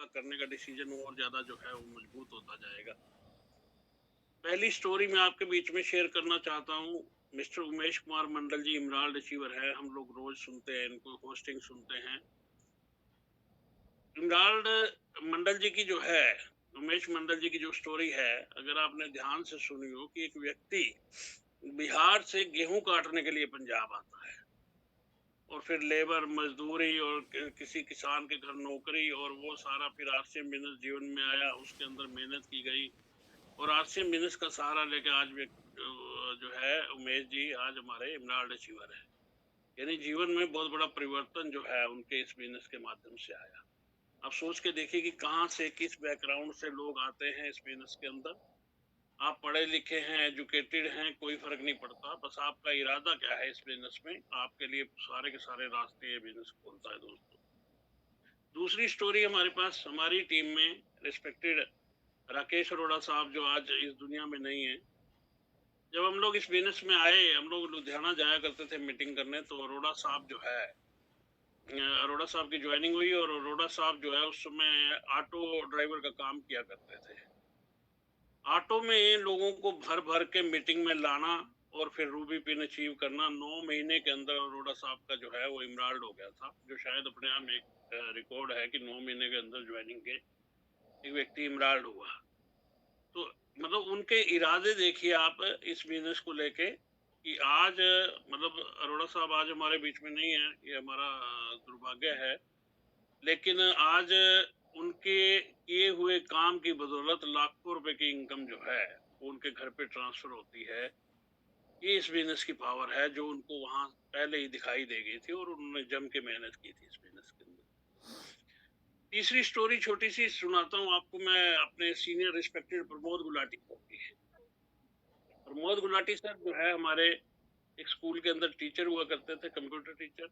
आपका करने का डिसीजन और ज़्यादा जो है वो मजबूत होता जाएगा। पहली स्टोरी मैं आपके बीच में शेयर करना चाहता हूँ। मिस्टर उमेश कुमार मंडल जी इमराल्ड अचीवर है, हम लोग रोज सुनते हैं इनको, होस्टिंग सुनते हैं। इमराल्ड मंडल जी की जो है, उमेश मंडल जी की जो स्टोरी है, अगर आपने ध्यान से सुनी हो कि एक व्यक्ति बिहार से गेहूं काटने के लिए पंजाब आता है और फिर लेबर मजदूरी और किसी किसान के घर नौकरी, और वो सारा फिर आरसीएम बिजनेस जीवन में आया, उसके अंदर मेहनत की गई और आरसीएम बिजनेस का सहारा लेके आज जो है उमेश जी आज हमारे इमराल्ड अचीवर है। यानी जीवन में बहुत बड़ा परिवर्तन जो है उनके इस बिजनेस के माध्यम से आया। आप सोच के देखिए कि कहाँ से, किस बैकग्राउंड से लोग आते हैं इस बिजनेस के अंदर। आप पढ़े लिखे हैं, एजुकेटेड हैं, कोई फर्क नहीं पड़ता, बस आपका इरादा क्या है इस बिजनेस में, आपके लिए सारे के सारे रास्ते ये बिजनेस खोलता है दोस्तों। दूसरी स्टोरी हमारे पास हमारी टीम में रिस्पेक्टेड राकेश अरोड़ा साहब जो आज इस दुनिया में नहीं है। जब हम लोग इस बिजनेस में आए, हम लोग लुधियाना जाया करते थे मीटिंग करने, तो अरोड़ा साहब जो है, अरोड़ा साहब की ज्वाइनिंग हुई और अरोड़ा साहब जो है उस समय ऑटो ड्राइवर का काम किया करते थे। ऑटो में लोगों को भर भर के मीटिंग में लाना और फिर रूबी पिन अचीव करना। 9 महीने के अंदर अरोड़ा साहब का जो है वो इमराल्ड हो गया था, जो शायद अपने आप में एक रिकॉर्ड है कि 9 महीने के अंदर ज्वाइनिंग के एक व्यक्ति इमराल्ड हुआ। तो मतलब उनके इरादे देखिए आप इस बिजनेस को लेके, कि आज मतलब अरोड़ा साहब आज हमारे बीच में नहीं है, ये हमारा दुर्भाग्य है, लेकिन आज उनके किए हुए काम की बदौलत लाखों रुपए की इनकम जो है वो उनके घर पे ट्रांसफर होती है। ये इस बिजनेस की पावर है जो उनको वहां पहले ही दिखाई दे गई थी और उन्होंने जम के मेहनत की थी इस बिजनेस के अंदर। तीसरी स्टोरी छोटी सी सुनाता हूँ आपको मैं, अपने senior respected Pramod Gulati sir की। प्रमोद गुलाटी सर जो है हमारे एक स्कूल के अंदर टीचर हुआ करते थे, computer teacher.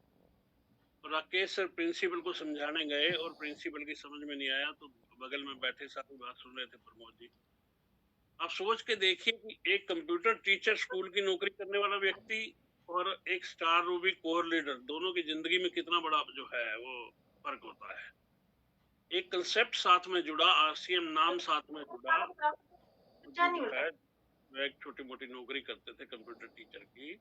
Rakesh sir principal को समझाने गए और प्रिंसिपल की समझ में नहीं आया, तो बगल में बैठे सारी बात सुन रहे थे प्रमोद जी। आप सोच के देखिए कि एक कंप्यूटर टीचर, स्कूल की नौकरी करने वाला व्यक्ति, और एक स्टार रूबी कोर लीडर, दोनों की जिंदगी में कितना बड़ा जो है वो फर्क होता है। एक कंसेप्ट साथ में जुड़ा, आरसीएम नाम साथ में जुड़ा, जो है वो एक छोटी मोटी नौकरी करते थे कंप्यूटर टीचर की,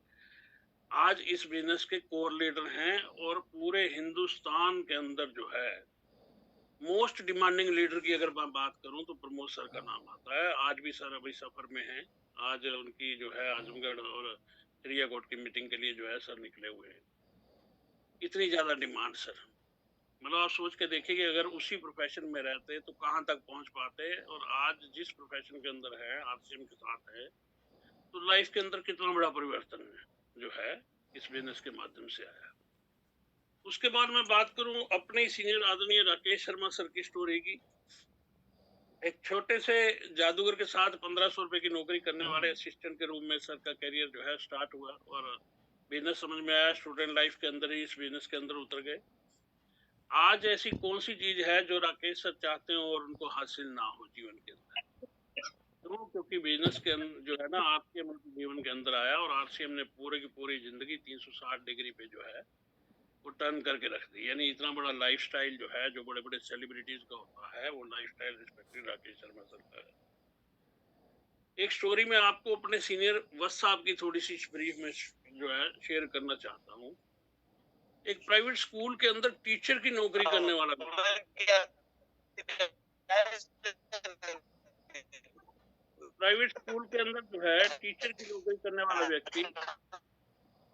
आज इस बिजनेस के कोर लीडर हैं और पूरे हिंदुस्तान के अंदर जो है मोस्ट डिमांडिंग लीडर की अगर मैं बात करूं तो प्रमोद सर का नाम आता है। आज भी सर अभी सफर में हैं, आज उनकी जो है आजमगढ़ और चिड़ियाकोट की मीटिंग के लिए जो है सर निकले हुए हैं। इतनी ज्यादा डिमांड सर, मतलब आप सोच के देखिए कि अगर उसी प्रोफेशन में रहते तो कहां तक पहुंच पाते, और आज जिस प्रोफेशन के अंदर है, आरसीएम के साथ है, तो लाइफ के अंदर कितना बड़ा परिवर्तन जो है इस बिजनेस के माध्यम से आया। उसके बाद मैं बात करूं अपने सीनियर आदरणीय राकेश शर्मा सर की स्टोरी की। एक छोटे से जादूगर के साथ 1500 रुपए की नौकरी करने वाले असिस्टेंट के रूप में सर का करियर जो है स्टार्ट हुआ और बिजनेस समझ में आया, स्टूडेंट लाइफ के अंदर ही इस बिजनेस के अंदर उतर गए। आज ऐसी कौन सी चीज है जो राकेश सर चाहते हो और उनको हासिल ना हो जीवन के अंदर? क्यों? क्योंकि बिजनेस के जो है ना आपके जीवन के अंदर आया और आरसीएम ने पूरे की पूरी जिंदगी 360 डिग्री पे जो है वो टर्न करके रख दी। यानी इतना बड़ा लाइफस्टाइल जो है, जो बड़े बड़े सेलिब्रिटीज का होता है, वो lifestyle respected Rakesh Sharma sir का है। एक स्टोरी में आपको अपने सीनियर वत्स साहब की थोड़ी सी ब्रीफ में जो है शेयर करना चाहता हूँ। एक प्राइवेट स्कूल के अंदर टीचर की नौकरी करने वाला, प्राइवेट स्कूल के अंदर जो है टीचर की नौकरी करने वाला व्यक्ति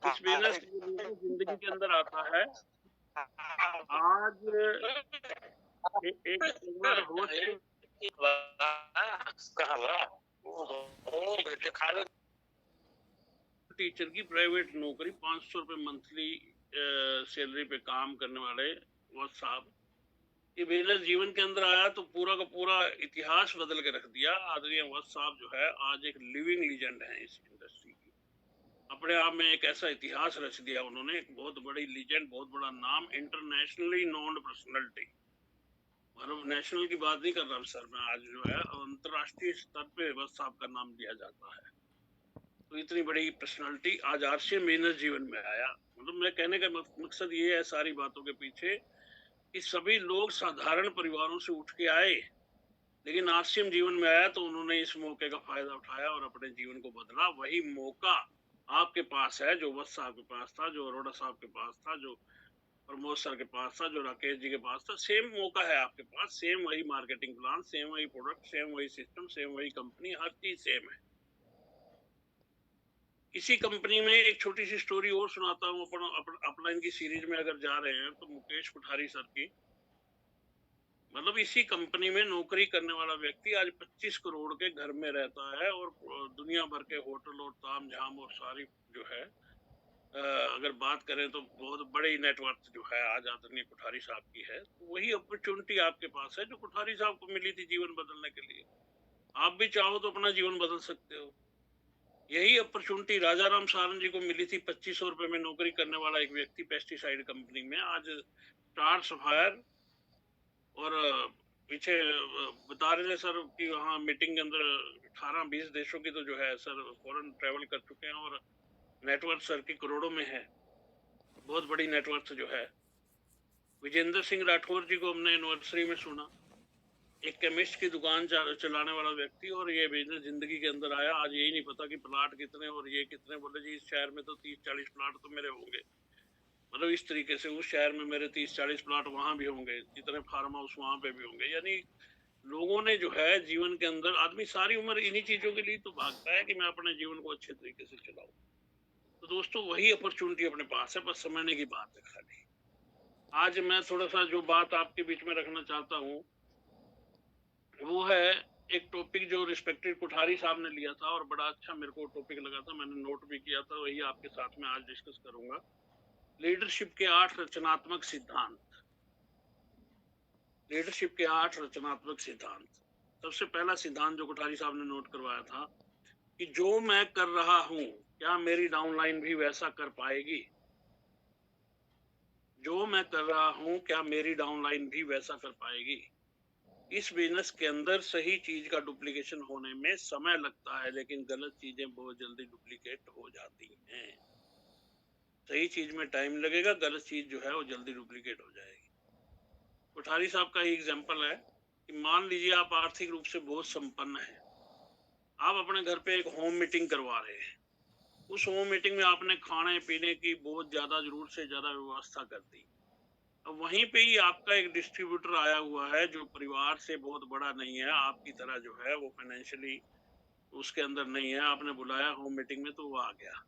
इस बिजनेस जिंदगी के अंदर आता है। आज एक बार होस्ट टीचर की प्राइवेट नौकरी, 500 रुपए मंथली सैलरी पे काम करने वाले वत्स साहब, ये बिजनेस जीवन के अंदर आया तो पूरा का पूरा इतिहास बदल के रख दिया। आदरणीय वत्स साहब जो है आज एक लिविंग लीजेंड है इस इंडस्ट्री की, अपने आप में एक ऐसा इतिहास रच दिया उन्होंने, एक बहुत बड़ी लीजेंड, बहुत बड़ा नाम, इंटरनेशनली नोन पर्सनैलिटी। मतलब नेशनल की बात नहीं कर रहा सर मैं, आज जो है अंतरराष्ट्रीय स्तर पे वत्स साहब का नाम लिया जाता है। तो इतनी बड़ी पर्सनालिटी आज आरसीएम बिजनेस जीवन में आया। मतलब मैं कहने का मकसद ये है सारी बातों के पीछे कि सभी लोग साधारण परिवारों से उठ के आए, लेकिन आश्रम जीवन में आया तो उन्होंने इस मौके का फायदा उठाया और अपने जीवन को बदला। वही मौका आपके पास है, जो वत्स साहब के पास था, जो अरोड़ा साहब के पास था, जो प्रमोद सर के पास था, जो राकेश जी के पास था। सेम मौका है आपके पास, सेम वही मार्केटिंग प्लान, सेम वही प्रोडक्ट, सेम वही सिस्टम, सेम वही कंपनी, हर चीज सेम है। इसी कंपनी में एक छोटी सी स्टोरी और सुनाता हूँ। अपलाइन की सीरीज में अगर जा रहे हैं तो मुकेश कोठारी सर की, मतलब इसी कंपनी में नौकरी करने वाला व्यक्ति आज 25 करोड़ के घर में रहता है और दुनिया भर के होटल और ताम झाम और सारी जो है, अगर बात करें तो बहुत बड़ी नेटवर्क जो है आज आदरणीय कोठारी साहब की है। तो वही अपॉर्चुनिटी आपके पास है जो कोठारी साहब को मिली थी जीवन बदलने के लिए। आप भी चाहो तो अपना जीवन बदल सकते हो। यही अपॉर्चुनिटी राजा राम सारन जी को मिली थी। 2500 रुपए में नौकरी करने वाला एक व्यक्ति पेस्टिसाइड कंपनी में आज स्टार सफायर और पीछे बता रहे थे सर कि वहाँ मीटिंग के अंदर 18-20 देशों की तो जो है सर फॉरेन ट्रेवल कर चुके हैं और नेटवर्क सर की करोड़ों में है, बहुत बड़ी नेटवर्क जो है। विजेंद्र सिंह राठौर जी को हमने एनिवर्सरी में सुना, एक केमिस्ट की दुकान चलाने वाला व्यक्ति, और ये बिजनेस जिंदगी के अंदर आया। आज यही नहीं पता कि प्लाट कितने और ये कितने, बोले जी इस शहर में तो 30-40 प्लाट तो मेरे होंगे। मतलब इस तरीके से उस शहर में मेरे 30-40 प्लाट वहां भी होंगे, जितने फार्म हाउस वहां पे भी होंगे। यानी लोगों ने जो है जीवन के अंदर, आदमी सारी उम्र इन्हीं चीजों के लिए तो भागता है कि मैं अपने जीवन को अच्छे तरीके से चलाऊं। तो दोस्तों वही अपॉर्चुनिटी अपने पास है, बस समझने की बात है खाली। आज मैं थोड़ा सा जो बात आपके बीच में रखना चाहता हूँ वो है एक टॉपिक जो रिस्पेक्टेड कोठारी साहब ने लिया था और बड़ा अच्छा मेरे को टॉपिक लगा था, मैंने नोट भी किया था, वही आपके साथ में आज डिस्कस करूंगा। लीडरशिप के 8 रचनात्मक सिद्धांत। लीडरशिप के 8 रचनात्मक सिद्धांत। सबसे पहला सिद्धांत जो कोठारी साहब ने नोट करवाया था कि जो मैं कर रहा हूं क्या मेरी डाउनलाइन भी वैसा कर पाएगी। जो मैं कर रहा हूं क्या मेरी डाउनलाइन भी वैसा कर पाएगी। इस बिजनेस के अंदर सही चीज का डुप्लीकेशन होने में समय लगता है, लेकिन गलत चीजें बहुत जल्दी डुप्लीकेट हो जाती हैं। सही चीज में टाइम लगेगा, गलत चीज जो है वो जल्दी डुप्लीकेट हो जाएगी। कोठारी साहब का ही एग्जांपल है कि मान लीजिए आप आर्थिक रूप से बहुत संपन्न हैं, आप अपने घर पे एक होम मीटिंग करवा रहे हैं। उस होम मीटिंग में आपने खाने पीने की बहुत ज्यादा, जरूरत से ज्यादा व्यवस्था कर दी। अब वहीं पे ही आपका एक डिस्ट्रीब्यूटर आया हुआ है जो परिवार से बहुत बड़ा नहीं है, आपकी तरह जो है वो फाइनेंशियली उसके अंदर नहीं है। आपने बुलाया होम मीटिंग में तो वो आ गया,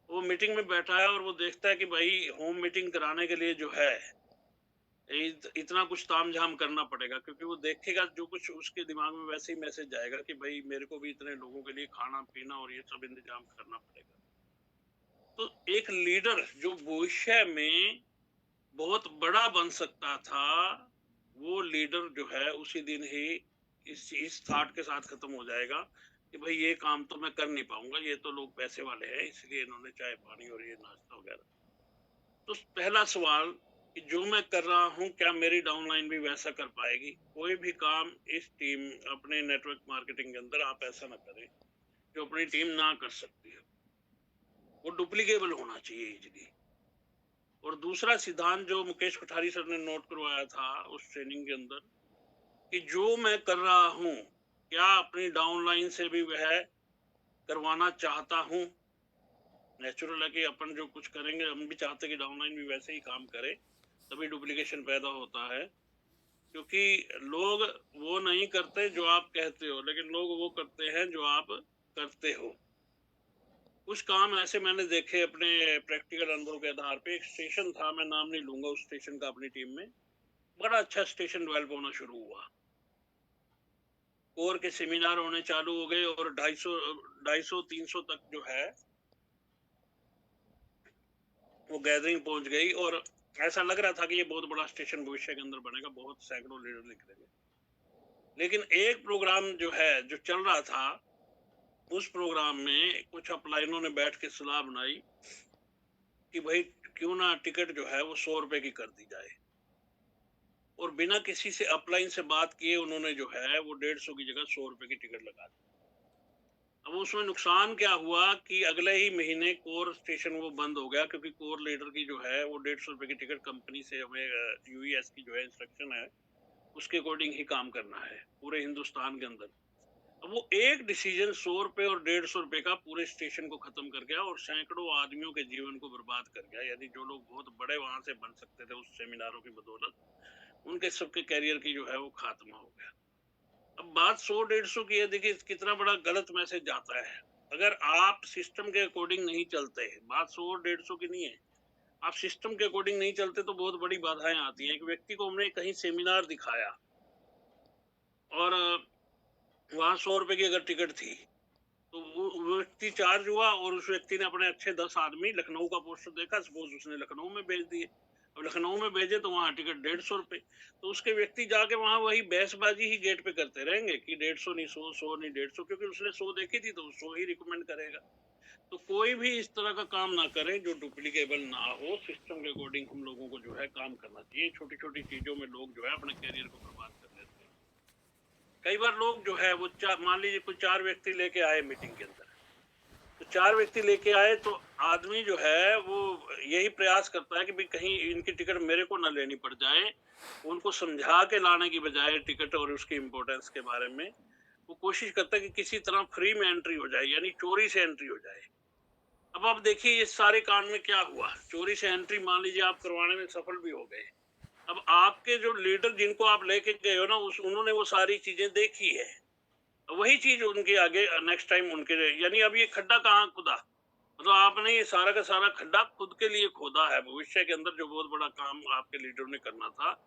वो मीटिंग में बैठा है और वो देखता है कि भाई होम मीटिंग कराने के लिए जो है इतना कुछ तामझाम करना पड़ेगा, क्योंकि वो देखेगा जो कुछ उसके दिमाग में वैसे ही मैसेज जाएगा कि भाई मेरे को भी इतने लोगों के लिए खाना पीना और ये सब इंतजाम करना पड़ेगा। तो एक लीडर जो भविष्य में बहुत बड़ा बन सकता था, वो लीडर जो है उसी दिन ही इस थॉट के साथ खत्म हो जाएगा कि भाई ये काम तो मैं कर नहीं पाऊंगा, ये तो लोग पैसे वाले हैं इसलिए इन्होंने चाय पानी और ये नाश्ता वगैरह। तो पहला सवाल कि जो मैं कर रहा हूं क्या मेरी डाउनलाइन भी वैसा कर पाएगी। कोई भी काम इस टीम, अपने नेटवर्क मार्केटिंग के अंदर आप ऐसा ना करें जो अपनी टीम ना कर सकती है, वो डुप्लीकेबल होना चाहिए इजीली। और दूसरा सिद्धांत जो मुकेश कोठारी सर ने नोट करवाया था उस ट्रेनिंग के अंदर कि जो मैं कर रहा हूं क्या अपनी डाउनलाइन से भी वह करवाना चाहता हूं। नेचुरल है कि अपन जो कुछ करेंगे हम भी चाहते कि डाउनलाइन भी वैसे ही काम करे, तभी डुप्लीकेशन पैदा होता है। क्योंकि लोग वो नहीं करते जो आप कहते हो, लेकिन लोग वो करते हैं जो आप करते हो। कुछ काम ऐसे मैंने देखे अपने प्रैक्टिकल अनुभव के आधार पे। एक स्टेशन था, मैं नाम नहीं लूंगा उस स्टेशन का, अपनी टीम में बड़ा अच्छा स्टेशन डेवलप होना शुरू हुआ। कोर के सेमिनार होने चालू हो गए और 250-300 तक जो है वो गैदरिंग पहुंच गई और ऐसा लग रहा था कि ये बहुत बड़ा स्टेशन भविष्य के अंदर बनेगा, बहुत सैकड़ों लीडर निकलेंगे। लेकिन एक प्रोग्राम जो है जो चल रहा था, उस प्रोग्राम में कुछ अपलाइनों ने बैठ के सलाह बनाई कि भाई क्यों ना टिकट जो है वो 100 रुपए की कर दी जाए। और बिना किसी से अपलाइन से बात किए उन्होंने जो है वो 150 की जगह 100 रुपए की टिकट लगा दी। अब उसमें नुकसान क्या हुआ कि अगले ही महीने कोर स्टेशन वो बंद हो गया, क्योंकि कोर लीडर की जो है वो 150 रुपए की टिकट कंपनी से हमें यूईएस की जो है इंस्ट्रक्शन है उसके अकॉर्डिंग ही काम करना है पूरे हिंदुस्तान के अंदर। अब वो एक डिसीजन 100 रुपए और 150 रुपए का पूरे स्टेशन को खत्म कर गया और सैकड़ों आदमियों के जीवन को बर्बाद कर गया। यानी जो लोग बहुत बड़े वहां से बन सकते थे उस सेमिनारों की बदौलत, उनके सबके कैरियर की जो है वो खात्मा हो गया। अब बात 100-150 की है, देखिए कितना बड़ा गलत मैसेज जाता है। अगर आप सिस्टम के अकॉर्डिंग नहीं चलते, बात 100 और 150 की नहीं है, आप सिस्टम के अकॉर्डिंग नहीं चलते तो बहुत बड़ी बाधाएं आती हैं। एक व्यक्ति को हमने कहीं सेमिनार दिखाया और वहां 100 रुपए की अगर टिकट थी तो वो व्यक्ति चार्ज हुआ और उस व्यक्ति ने अपने अच्छे 10 आदमी लखनऊ का पोस्टर देखा, सपोज उसने लखनऊ में भेज दिए। अब लखनऊ में भेजे तो वहां टिकट 150 रुपए, तो उसके व्यक्ति जाके वहां वही बहसबाजी ही गेट पे करते रहेंगे कि 150 नहीं 100, 100 नहीं 150, क्योंकि उसने 100 देखी थी तो 100 ही रिकमेंड करेगा। तो कोई भी इस तरह का काम ना करें जो डुप्लीकेबल ना हो। सिस्टम के अकॉर्डिंग हम लोगों को जो है काम करना चाहिए। छोटी छोटी चीजों में लोग जो है अपने कैरियर को बर्बाद कर लेते हैं। कई बार लोग जो है वो मान लीजिए कोई 4 व्यक्ति लेके आए मीटिंग के अंदर, तो 4 व्यक्ति लेके आए तो आदमी जो है वो यही प्रयास करता है कि भाई कहीं इनकी टिकट मेरे को ना लेनी पड़ जाए। उनको समझा के लाने की बजाय टिकट और उसकी इम्पोर्टेंस के बारे में वो कोशिश करता है कि किसी तरह फ्री में एंट्री हो जाए, यानी चोरी से एंट्री हो जाए। अब आप देखिए इस सारे कांड में क्या हुआ, चोरी से एंट्री मान लीजिए आप करवाने में सफल भी हो गए। अब आपके जो लीडर जिनको आप लेके गए हो ना, उन्होंने वो सारी चीजें देखी है, वही चीज उनके आगे नेक्स्ट टाइम उनके, यानी अब ये खड्डा कहाँ खुदा, मतलब आपने ये सारा का सारा खड्डा खुद के लिए खोदा है। भविष्य के अंदर जो बहुत बड़ा काम आपके लीडर ने करना था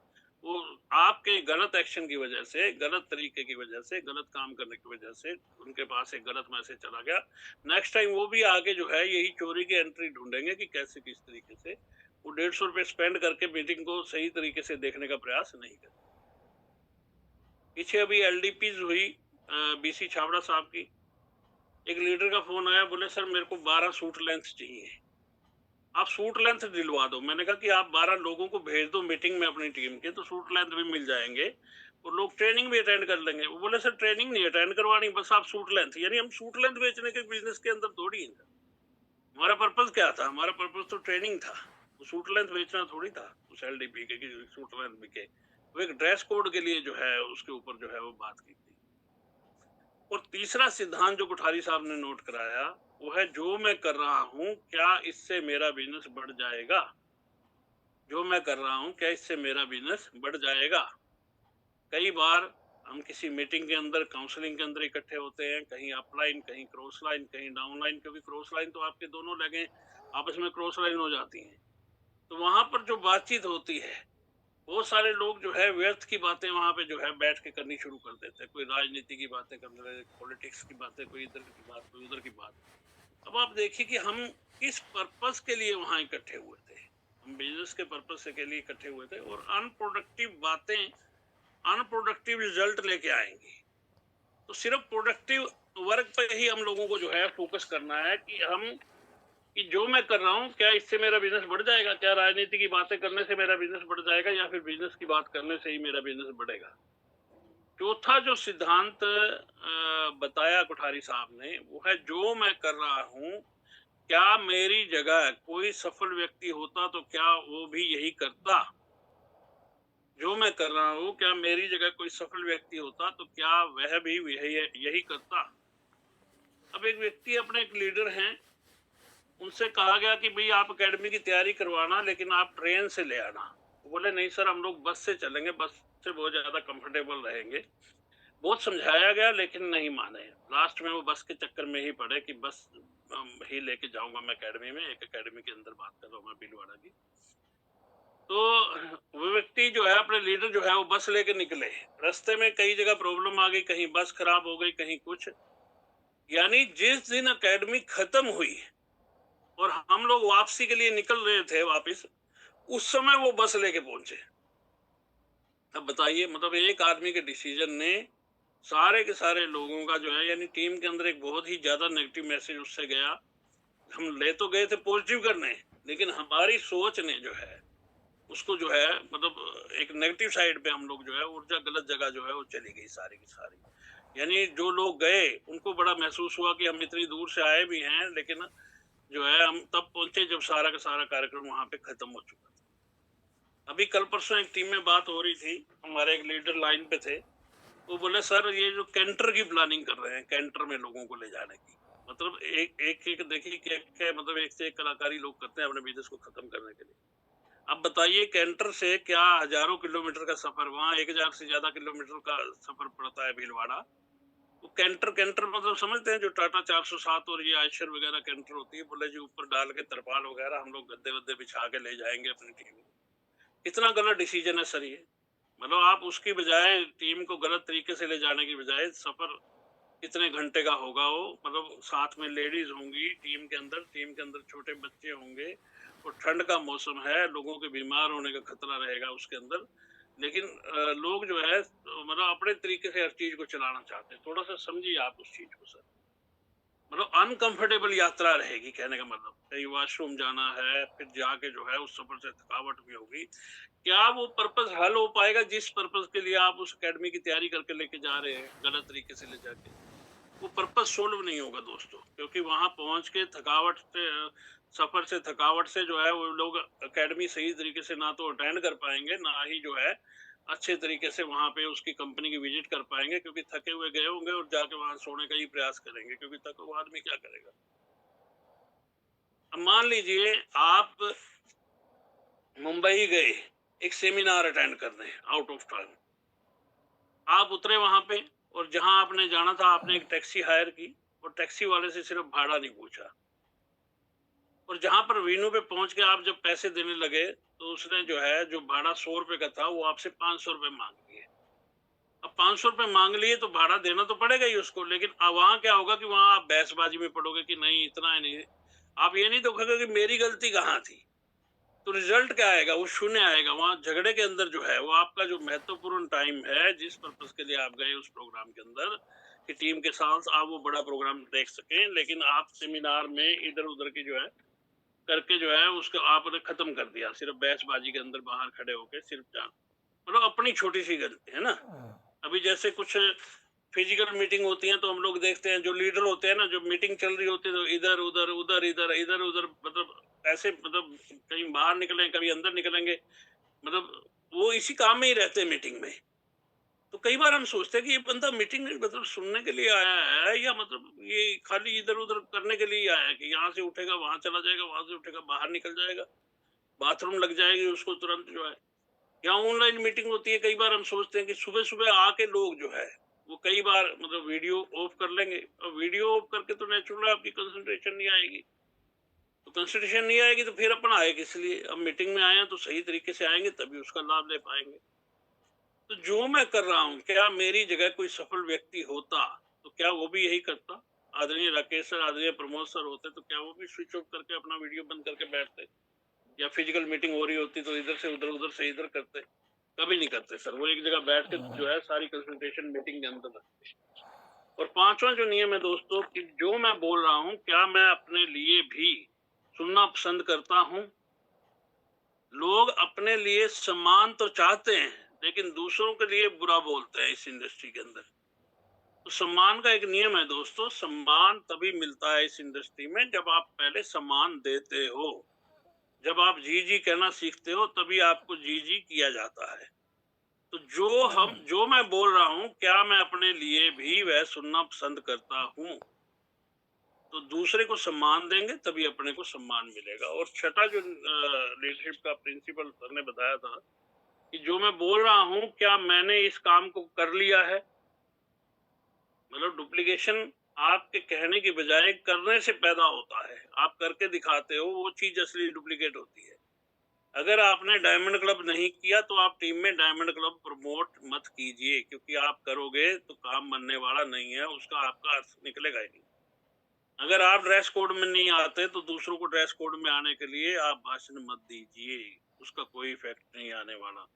वो आपके गलत एक्शन की वजह से, गलत तरीके की वजह से, गलत काम करने की वजह से उनके पास एक गलत मैसेज चला गया। नेक्स्ट टाइम वो भी आगे जो है यही चोरी की एंट्री ढूंढेंगे कि कैसे किस तरीके से वो 150 रुपए स्पेंड करके मीटिंग को सही तरीके से देखने का प्रयास नहीं कर। पीछे अभी एलडीपीज हुई बीसी छाबड़ा साहब की, एक लीडर का फोन आया, बोले सर मेरे को 12 सूट लेंथ चाहिए, आप सूट लेंथ दिलवा दो। मैंने कहा कि आप 12 लोगों को भेज दो मीटिंग में अपनी टीम के, तो सूट लेंथ भी मिल जाएंगे और लोग ट्रेनिंग भी अटेंड कर लेंगे। वो बोले सर ट्रेनिंग नहीं अटेंड करवानी, बस आप सूट लेंथ, यानी हम सूट लेंथ बेचने के बिजनेस के अंदर थोड़ी है। हमारा पर्पज क्या था, हमारा पर्पज तो ट्रेनिंग था, वो सूट लेंथ बेचना थोड़ी था उस एलडीपी के कि सूट लेंथ बिके। वो एक ड्रेस कोड के लिए जो है उसके ऊपर जो है वो बात की थी। और तीसरा सिद्धांत जो कोठारी साहब ने नोट कराया वो है जो मैं कर रहा हूं क्या इससे मेरा बिजनेस बढ़ जाएगा, जो मैं कर रहा हूं क्या इससे मेरा बिजनेस बढ़ जाएगा। कई बार हम किसी मीटिंग के अंदर, काउंसलिंग के अंदर इकट्ठे होते हैं, कहीं अपलाइन, कहीं क्रॉस लाइन, कहीं डाउन लाइन, क्योंकि क्रॉस लाइन तो आपके दोनों लगें आपस में क्रॉस लाइन हो जाती हैं। तो वहां पर जो बातचीत होती है बहुत सारे लोग जो है व्यर्थ की बातें वहां पे जो है बैठ के करनी शुरू कर देते हैं। कोई राजनीति की बातें कर रहे, पॉलिटिक्स की बातें, कोई इधर की बात, कोई उधर की बात। अब आप देखिए कि हम किस पर्पस के लिए वहां इकट्ठे हुए थे। हम बिजनेस के पर्पस के लिए इकट्ठे हुए थे और अनप्रोडक्टिव बातें अनप्रोडक्टिव रिजल्ट लेके आएंगी। तो सिर्फ प्रोडक्टिव वर्क पे ही हम लोगों को जो है फोकस करना है कि हम, कि जो मैं कर रहा हूँ क्या इससे मेरा बिजनेस बढ़ जाएगा, क्या राजनीति की बातें करने से मेरा बिजनेस बढ़ जाएगा या फिर बिजनेस की बात करने से ही मेरा बिजनेस बढ़ेगा। चौथा जो सिद्धांत बताया कोठारी साहब ने वो है जो मैं कर रहा हूँ क्या मेरी जगह कोई सफल व्यक्ति होता तो क्या वो भी यही करता। जो मैं कर रहा हूँ क्या मेरी जगह कोई सफल व्यक्ति होता तो क्या वह भी यही करता। अब एक व्यक्ति अपने एक लीडर हैं, उनसे कहा गया कि भाई आप एकेडमी की तैयारी करवाना लेकिन आप ट्रेन से ले आना। वो बोले नहीं सर हम लोग बस से चलेंगे, बस से बहुत ज्यादा कंफर्टेबल रहेंगे। बहुत समझाया गया लेकिन नहीं माने। लास्ट में वो बस के चक्कर में ही पड़े कि बस ही लेके जाऊंगा मैं एकेडमी में। एक एकेडमी के अंदर बात कर रहा हूँ मैं भीलवाड़ा की। तो वो व्यक्ति जो है अपने लीडर जो है वो बस लेके निकले, रास्ते में कई जगह प्रॉब्लम आ गई, कहीं बस खराब हो गई, कहीं कुछ। यानी जिस दिन एकेडमी खत्म हुई और हम लोग वापसी के लिए निकल रहे थे वापस, उस समय वो बस लेके पहुंचे। अब बताइए, मतलब एक आदमी के डिसीजन ने सारे के सारे लोगों का जो है, यानी टीम के अंदर एक बहुत ही ज्यादा नेगेटिव मैसेज उससे गया। हम ले तो गए थे पॉजिटिव करने, लेकिन हमारी सोच ने जो है उसको जो है मतलब एक नेगेटिव साइड पे हम लोग जो है ऊर्जा गलत जगह जो है वो चली गई सारी की सारी। यानी जो लोग गए उनको बड़ा महसूस हुआ कि हम इतनी दूर से आए भी हैं, लेकिन जो है हम तब पहुंचे जब सारा का सारा कार्यक्रम वहां पे खत्म हो चुका था। अभी कल परसों एक टीम में बात हो रही थी, हमारे एक लीडर लाइन पे थे, वो बोले सर ये जो कैंटर की प्लानिंग कर रहे हैं, कैंटर में लोगों को ले जाने की, मतलब एक देखिए क्या मतलब एक से एक कलाकारी लोग करते हैं अपने बिजनेस को खत्म करने के लिए। अब बताइए कैंटर से क्या हजारों किलोमीटर का सफर, वहां 1000 से ज्यादा किलोमीटर का सफर पड़ता है भीलवाड़ा। वो कैंटर कैंटर मतलब समझते हैं जो टाटा 407 और ये आयशर वगैरह कैंटर होती है, बोले जी ऊपर डाल के तरपाल वगैरह हम लोग गद्दे वद्दे बिछा के ले जाएंगे अपनी टीम को। कितना गलत डिसीजन है सर ये। मतलब आप उसकी बजाय टीम को गलत तरीके से ले जाने की बजाय सफर कितने घंटे का होगा वो, मतलब साथ में लेडीज होंगी टीम के अंदर छोटे बच्चे होंगे, और ठंड का मौसम है, लोगों के बीमार होने का खतरा रहेगा उसके अंदर। लेकिन लोग जो है मतलब अपने तरीके से हर चीज को चलाना चाहते हैं। थोड़ा सा समझिए आप उस चीज को सर। मतलब अनकंफर्टेबल यात्रा रहेगी, कहने का मतलब कहीं वॉशरूम जाना है, फिर जाके जो है उस सफर से थकावट भी होगी। क्या वो पर्पस हल हो पाएगा जिस पर्पस के लिए आप उस एकेडमी की तैयारी करके लेके जा रहे हैं, गलत तरीके से ले जाके? वो पर्पस सोल्व नहीं होगा दोस्तों, क्योंकि वहां पहुंच के थकावट से सफर से थकावट से जो है वो लोग एकेडमी सही तरीके से ना तो अटेंड कर पाएंगे, ना ही जो है अच्छे तरीके से वहां पे उसकी कंपनी की विजिट कर पाएंगे, क्योंकि थके हुए गए होंगे और जाके वहां सोने का ही प्रयास करेंगे, क्योंकि थका हुआ आदमी क्या करेगा। अब मान लीजिए आप मुंबई गए एक सेमिनार अटेंड करने आउट ऑफ टाउन, आप उतरे वहां पे, और जहां आपने जाना था आपने एक टैक्सी हायर की, और टैक्सी वाले से सिर्फ भाड़ा नहीं पूछा, और जहां पर वीनू पे पहुंच के आप जब पैसे देने लगे तो उसने जो है जो भाड़ा 100 रुपए का था वो आपसे 500 रुपए मांग लिए। अब 500 रुपए मांग लिए तो भाड़ा देना तो पड़ेगा ही उसको, लेकिन अब वहां क्या होगा कि वहां आप बहसबाजी में पड़ोगे कि नहीं इतना ही नहीं। आप ये नहीं देखोगे कि मेरी गलती कहाँ थी, तो रिजल्ट क्या आएगा, वो शून्य आएगा। वहां झगड़े के अंदर जो है वो आपका जो महत्वपूर्ण टाइम है जिस पर्पस के लिए आप गए उस प्रोग्राम के अंदर कि टीम के साथ आप वो बड़ा प्रोग्राम देख सकें, लेकिन आप सेमिनार में इधर उधर की जो है करके जो है उसको आपने खत्म कर दिया, सिर्फ बहसबाजी के अंदर बाहर खड़े होके सिर्फ जान, मतलब अपनी छोटी सी गलती है ना। अभी जैसे कुछ फिजिकल मीटिंग होती है तो हम लोग देखते हैं जो लीडर होते हैं ना, जो मीटिंग चल रही होती है तो इधर उधर उधर इधर इधर उधर, मतलब ऐसे मतलब कहीं बाहर निकलेंगे कभी अंदर निकलेंगे, मतलब वो इसी काम में ही रहते हैं मीटिंग में। तो कई बार हम सोचते हैं कि ये बंदा मीटिंग मतलब सुनने के लिए आया है या मतलब ये खाली इधर उधर करने के लिए आया है, कि यहाँ से उठेगा वहां चला जाएगा, वहां से उठेगा बाहर निकल जाएगा, बाथरूम लग जाएगी उसको तुरंत जो है। या ऑनलाइन मीटिंग होती है, कई बार हम सोचते हैं कि सुबह सुबह आके लोग जो है वो कई बार मतलब वीडियो ऑफ कर लेंगे, और वीडियो ऑफ करके तो नेचुरल आपकी कंसंट्रेशन नहीं आएगी, तो कंसंट्रेशन नहीं आएगी तो फिर अपन आए किस लिए? अब मीटिंग में आए हैं तो सही तरीके से आएंगे तभी उसका लाभ ले पाएंगे। तो जो मैं कर रहा हूँ, क्या मेरी जगह कोई सफल व्यक्ति होता तो क्या वो भी यही करता? आदरणीय राकेश सर, आदरणीय प्रमोद सर होते तो क्या वो भी स्विच ऑफ करके अपना वीडियो बंद करके बैठते? या फिजिकल मीटिंग हो रही होती तो इधर से उधर उधर से इधर करते? कभी नहीं करते सर, वो एक जगह बैठ के जो है सारी कंसंट्रेशन मीटिंग के अंदर रखते। और पांचवा जो नियम है दोस्तों कि जो मैं बोल रहा हूँ क्या मैं अपने लिए भी सुनना पसंद करता हूँ। लोग अपने लिए सम्मान तो चाहते हैं लेकिन दूसरों के लिए बुरा बोलते हैं इस इंडस्ट्री के अंदर। तो सम्मान का एक नियम है दोस्तों, सम्मान तभी मिलता है इस इंडस्ट्री में जब आप पहले सम्मान देते हो। जब आप जी जी कहना सीखते हो तभी आपको जी जी किया जाता है। तो जो मैं बोल रहा हूँ क्या मैं अपने लिए भी वह सुनना पसंद करता हूँ। तो दूसरे को सम्मान देंगे तभी अपने को सम्मान मिलेगा। और छठा जो लीडरशिप का प्रिंसिपल सर ने बताया था कि जो मैं बोल रहा हूँ क्या मैंने इस काम को कर लिया है। मतलब डुप्लीकेशन आपके कहने की बजाय करने से पैदा होता है। आप करके दिखाते हो वो चीज असली डुप्लीकेट होती है। अगर आपने डायमंड क्लब नहीं किया तो आप टीम में डायमंड क्लब प्रमोट मत कीजिए, क्योंकि आप करोगे तो काम बनने वाला नहीं है, उसका आपका अर्थ निकलेगा ही नहीं। अगर आप ड्रेस कोड में नहीं आते तो दूसरों को ड्रेस कोड में आने के लिए आप भाषण मत दीजिए, उसका कोई इफेक्ट नहीं आने वाला।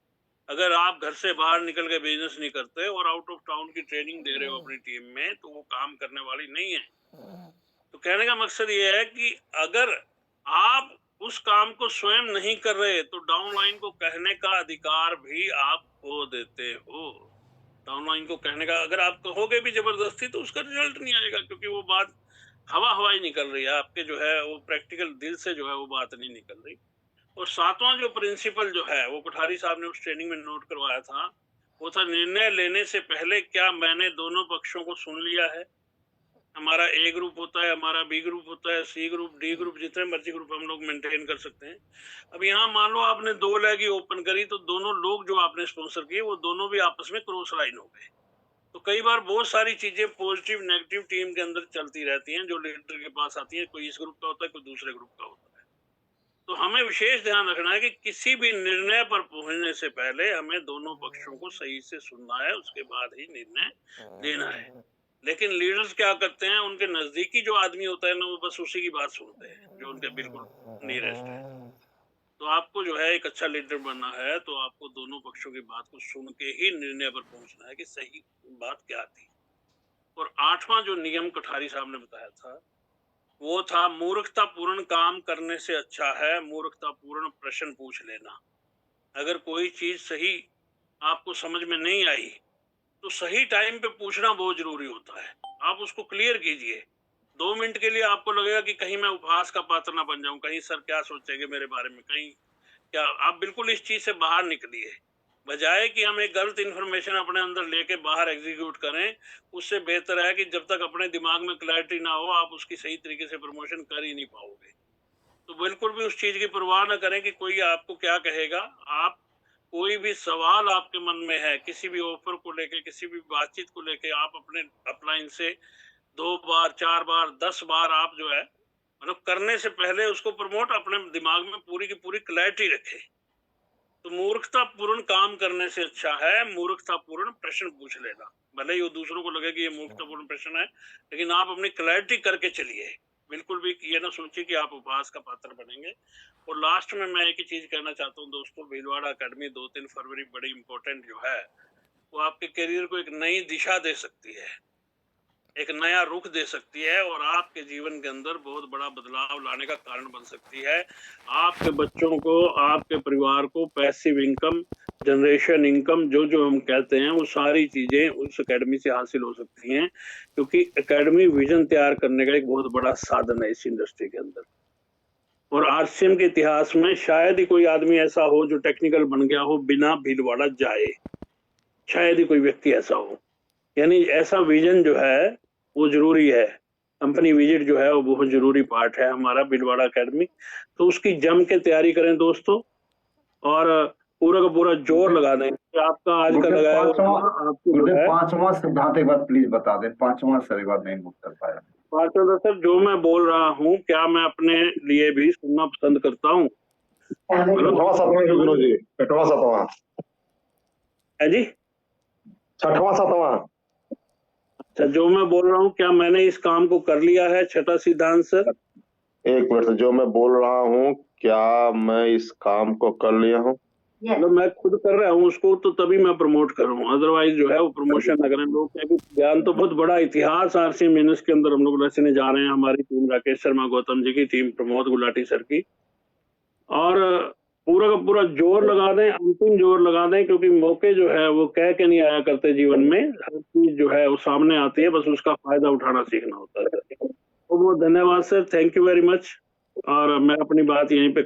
अगर आप घर से बाहर निकल के बिजनेस नहीं करते और आउट ऑफ टाउन की ट्रेनिंग दे रहे हो अपनी टीम में तो वो काम करने वाली नहीं है। तो कहने का मकसद ये है कि अगर आप उस काम को स्वयं नहीं कर रहे तो डाउनलाइन को कहने का अधिकार भी आप खो देते हो। डाउनलाइन को कहने का, अगर आप कहोगे भी जबरदस्ती तो उसका रिजल्ट नहीं आएगा, क्योंकि वो बात हवा ही निकल रही है आपके, जो है वो प्रैक्टिकल दिल से जो है वो बात नहीं निकल रही। और 7वां जो प्रिंसिपल जो है वो कोठारी साहब ने उस ट्रेनिंग में नोट करवाया था, वो था निर्णय लेने से पहले क्या मैंने दोनों पक्षों को सुन लिया है। हमारा ए ग्रुप होता है, हमारा बी ग्रुप होता है, सी ग्रुप, डी ग्रुप, जितने मर्जी ग्रुप हम लोग मेंटेन कर सकते हैं। अब यहाँ मान लो आपने 2 लेग ही ओपन करी, तो दोनों लोग जो आपने स्पॉन्सर किए वो दोनों भी आपस में क्रॉस लाइन हो गए। तो कई बार बहुत सारी चीजें पॉजिटिव नेगेटिव टीम के अंदर चलती रहती हैं, जो लीडर के पास आती है, कोई इस ग्रुप का होता है, कोई दूसरे ग्रुप का होता है। तो हमें विशेष ध्यान रखना है कि किसी भी निर्णय पर पहुंचने से पहले हमें दोनों पक्षों को सही से सुनना है, उसके बाद ही निर्णय लेना है। लेकिन लीडर्स क्या करते हैं, उनके नजदीकी जो आदमी होता है ना, वो बस उसी की बात सुनते हैं, जो उनके बिल्कुल नियरेस्ट है। तो आपको जो है एक अच्छा लीडर बनना है, तो आपको दोनों पक्षों की बात को सुन के ही निर्णय पर पहुंचना है कि सही बात क्या थी। और 8वां जो नियम कोठारी साहब ने बताया था, वो था मूर्खतापूर्ण काम करने से अच्छा है मूर्खतापूर्ण प्रश्न पूछ लेना। अगर कोई चीज सही आपको समझ में नहीं आई, तो सही टाइम पे पूछना बहुत जरूरी होता है। आप उसको क्लियर कीजिए। 2 मिनट के लिए आपको लगेगा कि कहीं मैं उपहास का पात्र ना बन जाऊं, कहीं सर क्या सोचेंगे मेरे बारे में, कहीं क्या, आप बिल्कुल इस चीज से बाहर निकलिए। बजाय कि हम एक गलत इंफॉर्मेशन अपने अंदर लेके बाहर एग्जीक्यूट करें, उससे बेहतर है कि जब तक अपने दिमाग में क्लैरिटी ना हो, आप उसकी सही तरीके से प्रमोशन कर ही नहीं पाओगे। तो बिल्कुल भी उस चीज की परवाह ना करें कि कोई आपको क्या कहेगा। आप कोई भी सवाल आपके मन में है, किसी भी ऑफर को लेके, किसी भी बातचीत को लेके, आप अपने अपलाइन से 2 बार, 4 बार, 10 बार आप जो है मतलब करने से पहले उसको प्रमोट अपने दिमाग में पूरी की पूरी क्लैरिटी रखें। तो मूर्खतापूर्ण काम करने से अच्छा है मूर्खतापूर्ण प्रश्न पूछ लेना। भले ही वो दूसरों को लगे कि ये मूर्खतापूर्ण प्रश्न है, लेकिन आप अपनी क्लैरिटी करके चलिए। बिल्कुल भी ये ना सोचिए कि आप उपहास का पात्र बनेंगे। और लास्ट में मैं एक ही चीज कहना चाहता हूँ दोस्तों, भीलवाड़ा अकेडमी 2-3 फरवरी बड़ी इंपॉर्टेंट जो है, वो आपके करियर को एक नई दिशा दे सकती है, एक नया रुख दे सकती है, और आपके जीवन के अंदर बहुत बड़ा बदलाव लाने का कारण बन सकती है। आपके बच्चों को, आपके परिवार को पैसिव इनकम, जनरेशन इनकम, जो हम कहते हैं, वो सारी चीजें उस एकेडमी से हासिल हो सकती हैं, क्योंकि एकेडमी विजन तैयार करने का एक बहुत बड़ा साधन है इस इंडस्ट्री के अंदर। और आरसीएम के इतिहास में शायद ही कोई आदमी ऐसा हो जो टेक्निकल बन गया हो बिना भीलवाड़ा जाए, शायद ही कोई व्यक्ति ऐसा हो। यानी ऐसा विजन जो है वो जरूरी है। कंपनी विजिट जो है वो बहुत जरूरी पार्ट है हमारा भीलवाड़ा एकेडमी। तो उसकी जम के तैयारी करें दोस्तों, और पूरा का पूरा जोर लगा दें। आपका आज का लगाया आपको जो है 5वां सिद्धांत एक बार प्लीज बता दें। 5वां सर एक बार नहीं नोट कर पाया। 5वां सर, जो मैं बोल रहा हूँ क्या मैं अपने लिए भी सुनना पसंद करता हूँ। 6वां 7वां गुरु जी, 6वां 7वां है जी, 6वां 7वां। अच्छा, जो मैं बोल रहा हूँ क्या मैंने इस काम को कर लिया है? 6ठा सिद्धांत सर। एक मिनट, जो मैं बोल रहा हूँ क्या मैं इस काम को कर लिया हूँ? मतलब मैं खुद कर रहा हूँ उसको, तो तभी मैं प्रमोट कर रहा हूँ, अदरवाइज जो है वो प्रमोशन ना करें लोग। ज्ञान तो बहुत बड़ा इतिहास आरसीएम मीनस के अंदर हम लोग रचने जा रहे हैं। हमारी टीम राकेश शर्मा गौतम जी की टीम, प्रमोद गुलाटी सर की, और पूरा का पूरा जोर लगा दें, अंतिम जोर लगा दें, क्योंकि मौके जो है वो कह के नहीं आया करते जीवन में। हर चीज जो है वो सामने आती है, बस उसका फायदा उठाना सीखना होता है। तो बहुत धन्यवाद sir, thank you very much. और मैं अपनी बात यहीं पे